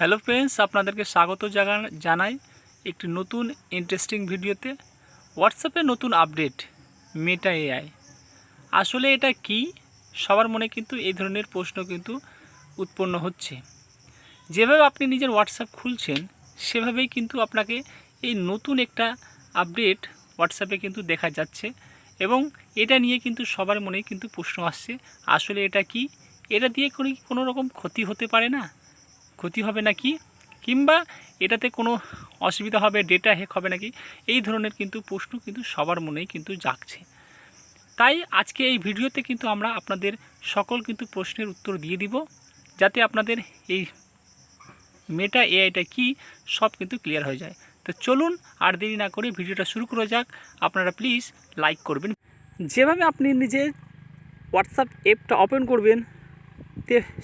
Hello friends, আপনাদেরকে স্বাগত জানাই একটি নতুন ইন্টারেস্টিং ভিডিওতে। হোয়াটসঅ্যাপে নতুন আপডেট মেটা এআই, আসলে এটা কি? সবার মনে কিন্তু এই ধরনের প্রশ্ন কিন্তু উৎপন্ন হচ্ছে। যেভাবে আপনি নিজের হোয়াটসঅ্যাপ খুলছেন সেভাবেই কিন্তু আপনাকে এই নতুন একটা আপডেট হোয়াটসঅ্যাপে কিন্তু দেখা যাচ্ছে এবং এটা নিয়ে কিন্তু সবার মনেই কিন্তু প্রশ্ন আসছে, আসলে এটা কি? এটা দিয়ে কোনো রকম ক্ষতি হতে পারে না? ক্ষতি হবে নাকি, কিংবা এটাতে কোনো অসুবিধা হবে, ডেটা হ্যাক হবে নাকি? এই ধরনের কিন্তু প্রশ্ন কিন্তু সবার মনেই কিন্তু জাগছে। তাই আজকে এই ভিডিওতে কিন্তু আমরা আপনাদের সকল কিন্তু প্রশ্নের উত্তর দিয়ে দিব, যাতে আপনাদের এই মেটা এআইটা কি সব কিন্তু ক্লিয়ার হয়ে যায়। তো চলুন আর দেরি না করে ভিডিওটা শুরু করা যাক। আপনারা প্লিজ লাইক করবেন। যেভাবে আপনি নিজের হোয়াটসঅ্যাপ অ্যাপটা ওপেন করবেন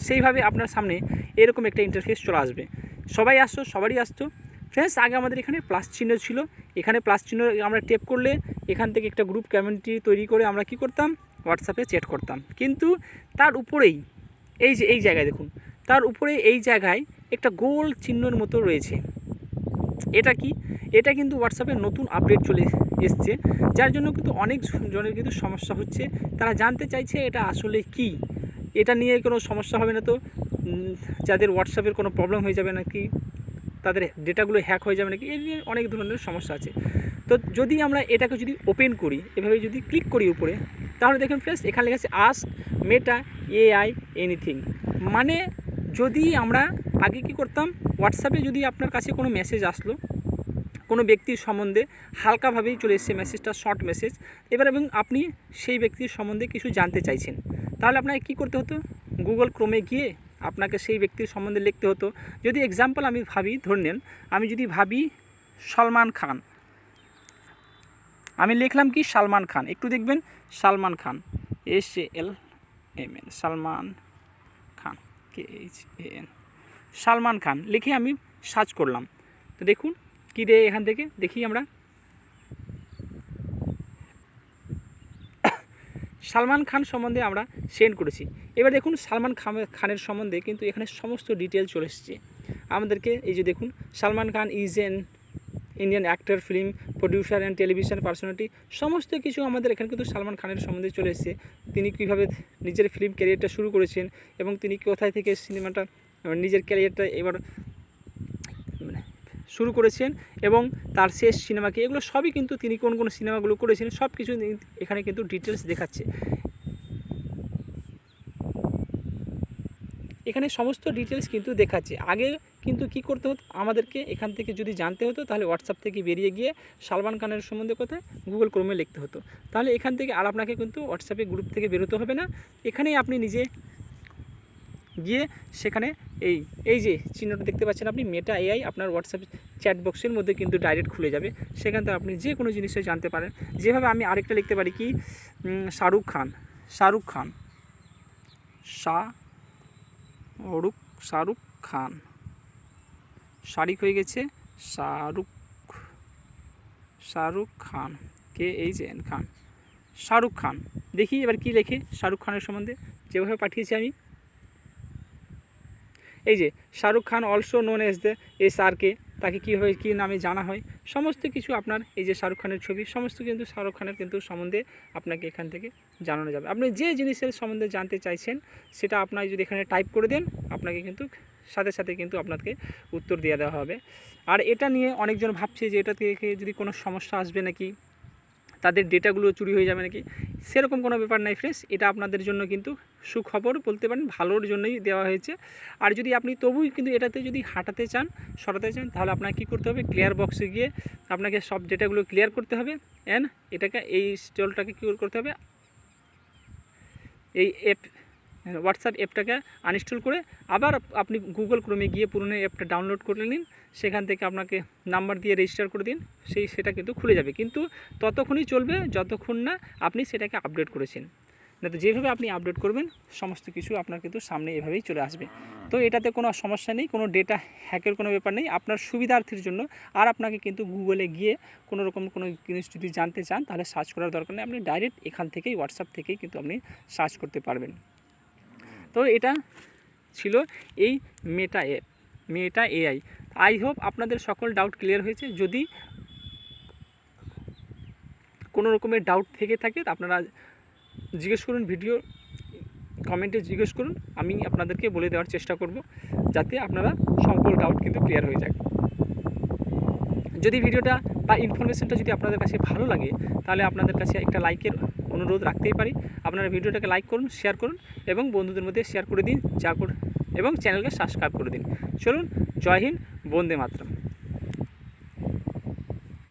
সেইভাবে আপনার সামনে এরকম একটা ইন্টারফেস চলে আসবে। সবারই আসতো ফ্রেন্ডস। আগে আমাদের এখানে প্লাস চিহ্ন ছিল, এখানে প্লাস চিহ্ন আমরা টেপ করলে এখান থেকে একটা গ্রুপ কমিউনিটি তৈরি করে আমরা কি করতাম, হোয়াটসঅ্যাপে চ্যাট করতাম। কিন্তু তার উপরেই এই জায়গায় দেখুন, তার উপরে এই জায়গায় একটা গোল চিহ্নের মতো রয়েছে। এটা কি? এটা কিন্তু হোয়াটসঅ্যাপের নতুন আপডেট চলে এসছে, যার জন্য কিন্তু অনেক জনের কিন্তু সমস্যা হচ্ছে। তারা জানতে চাইছে এটা আসলে কি, এটা নিয়ে কোনো সমস্যা হবে না তো? যাদের হোয়াটসঅ্যাপের কোনো প্রবলেম হয়ে যাবে নাকি, তাদের ডেটাগুলো হ্যাক হয়ে যাবে নাকি, এই নিয়ে অনেক ধরনের সমস্যা আছে। তো যদি আমরা এটাকে যদি ওপেন করি, এভাবে যদি ক্লিক করি উপরে, তাহলে দেখুন ফ্রেন্ডস, এখানে লেখা আছে আস্ক মেটা এআই এনিথিং। মানে যদি আমরা আগে কি করতাম, হোয়াটসঅ্যাপে যদি আপনার কাছে কোনো মেসেজ আসলো কোনো ব্যক্তির সম্বন্ধে, হালকাভাবেই চলে এসছে মেসেজটা, শর্ট মেসেজ, এবং আপনি সেই ব্যক্তির সম্বন্ধে কিছু জানতে চাইছেন, তাহলে আপনাকে কী করতে হতো? গুগল ক্রোমে গিয়ে আপনাকে সেই ব্যক্তির সম্বন্ধে লিখতে হতো। যদি এক্সাম্পল আমি ভাবি, ধরে নেন আমি যদি ভাবি সলমান খান, আমি লিখলাম কি সালমান খান, একটু দেখবেন সালমান খান, SALMN, সালমান খান, KHAN, সালমান খান লিখে আমি সার্চ করলাম। তো দেখুন কী দেয় এখান থেকে, দেখি আমরা সালমান খান সম্বন্ধে আমরা সেন্ড করেছি। এবার দেখুন সালমান খানের সম্বন্ধে কিন্তু এখানে সমস্ত ডিটেল চলে এসেছে আমাদেরকে। এই যে দেখুন, Salman Khan is an Indian actor, film producer and television personality, সমস্ত কিছু আমাদের এখানে কিন্তু সালমান খানের সম্বন্ধে চলে এসেছে। তিনি কীভাবে নিজের ফিল্ম ক্যারিয়ারটা শুরু করেছেন এবং তিনি কোথায় থেকে সিনেমাটা নিজের ক্যারিয়ারটা এবার শুরু করেছেন এবং তার শেষ সিনেমা কি, এগুলো সবই কিন্তু তিনি কোন কোন সিনেমাগুলো করেছেন সব কিছু এখানে কিন্তু ডিটেলস দেখাচ্ছে। এখানে সমস্ত ডিটেলস কিন্তু দেখাচ্ছে। আগে কিন্তু কি করতে হতো আমাদেরকে, এখান থেকে যদি জানতে হতো তাহলে হোয়াটসঅ্যাপ থেকে বেরিয়ে গিয়ে সালমান খানের সম্বন্ধে কোথায় গুগল ক্রোমে লিখতে হতো। তাহলে এখান থেকে আর আপনাকে কিন্তু হোয়াটসঅ্যাপে গ্রুপ থেকে বেরোতে হবে না। এখানেই আপনি নিজে গিয়ে সেখানে এই যে চিহ্নটা দেখতে পাচ্ছেন আপনি, মেটা এআই, আপনার হোয়াটসঅ্যাপ চ্যাট বক্সের মধ্যে কিন্তু ডাইরেক্ট খুলে যাবে। সেখান থেকে আপনি যে কোনো জিনিসে জানতে পারেন। যেভাবে আমি আরেকটা লিখতে পারি কি, শাহরুখ খান, শাহরুখ হয়ে গেছে, শাহরুখ খান, KHAN খান, শাহরুখ খান। দেখি এবার কি লেখে শাহরুখ খানের সম্বন্ধে, যেভাবে পাঠিয়েছি আমি। এই যে Shahrukh Khan also known as the SRK, তাকে কীভাবে কী নামে জানা হয়, সমস্ত কিছু আপনার এই যে শাহরুখ খানের ছবি, সমস্ত কিন্তু শাহরুখ খানের কিন্তু সম্বন্ধে আপনাকে এখান থেকে জানানো যাবে। আপনি যে জিনিসের সম্বন্ধে জানতে চাইছেন সেটা আপনার যদি এখানে টাইপ করে দেন, আপনাকে কিন্তু সাথে সাথে কিন্তু আপনাকে উত্তর দিয়ে দেওয়া হবে। আর এটা নিয়ে অনেকজন ভাবছে যে এটা থেকে যদি কোনো সমস্যা আসবে নাকি, তাদের ডেটাগুলো চুরি হয়ে যাবে নাকি, সেরকম কোনো ব্যাপার নাই ফ্রেন্ডস। এটা আপনাদের জন্য কিন্তু সুখবর বলতে পারেন, ভালোর জন্যই দেওয়া হয়েছে। আর যদি আপনি তবুই কিন্তু এটাতে যদি সরাতে চান, তাহলে আপনাকে কী করতে হবে, ক্লিয়ার বক্সে গিয়ে আপনাকে সব ডেটাগুলো ক্লিয়ার করতে হবে। এটাকে এই স্টলটাকে কী করতে হবে, এই হোয়াটসঅ্যাপ অ্যাপটাকে আনইনস্টল করে আবার আপনি গুগল ক্রোমে গিয়ে পুরনো অ্যাপটা ডাউনলোড করে নিন। সেখান থেকে আপনাকে নাম্বার দিয়ে রেজিস্টার করে দিন, সেটা কিন্তু খুলে যাবে। কিন্তু ততক্ষণই চলবে যতক্ষণ না আপনি সেটাকে আপডেট করেছেন। না তো যেভাবে আপনি আপডেট করবেন সমস্ত কিছু আপনার কিন্তু সামনে এভাবেই চলে আসবে। তো এটাতে কোনো সমস্যা নেই, কোনো ডেটা হ্যাকের কোনো ব্যাপার নেই, আপনার সুবিধার্থের জন্য। আর আপনাকে কিন্তু গুগলে গিয়ে কোনো রকম কোনো জিনিস যদি জানতে চান তাহলে সার্চ করার দরকার নেই, আপনি ডাইরেক্ট এখান থেকেই হোয়াটসঅ্যাপ থেকেই কিন্তু আপনি সার্চ করতে পারবেন। তো এটা ছিল এই Meta app. Meta AI. I hope আপনাদের সকল ডাউট ক্লিয়ার হয়েছে। যদি কোনো রকমের ডাউট থেকে থাকে আপনারা জিজ্ঞেস করুন, ভিডিও কমেন্টে জিজ্ঞেস করুন, আমি আপনাদেরকে বলে দেওয়ার চেষ্টা করব যাতে আপনারা সকল ডাউট কিন্তু ক্লিয়ার হয়ে যায়। যদি ভিডিওটা বা ইনফরমেশনটা যদি আপনাদের কাছে ভালো লাগে তাহলে আপনাদের কাছে একটা লাইকের অনুরোধ রাখতেই পারি। আপনারা ভিডিওটাকে লাইক করুন, শেয়ার করুন এবং বন্ধুদের মধ্যে শেয়ার করে দিন এবং চ্যানেলকে সাবস্ক্রাইব করে দিন। চলুন, জয় হিন্দ, বন্দে মাতরম।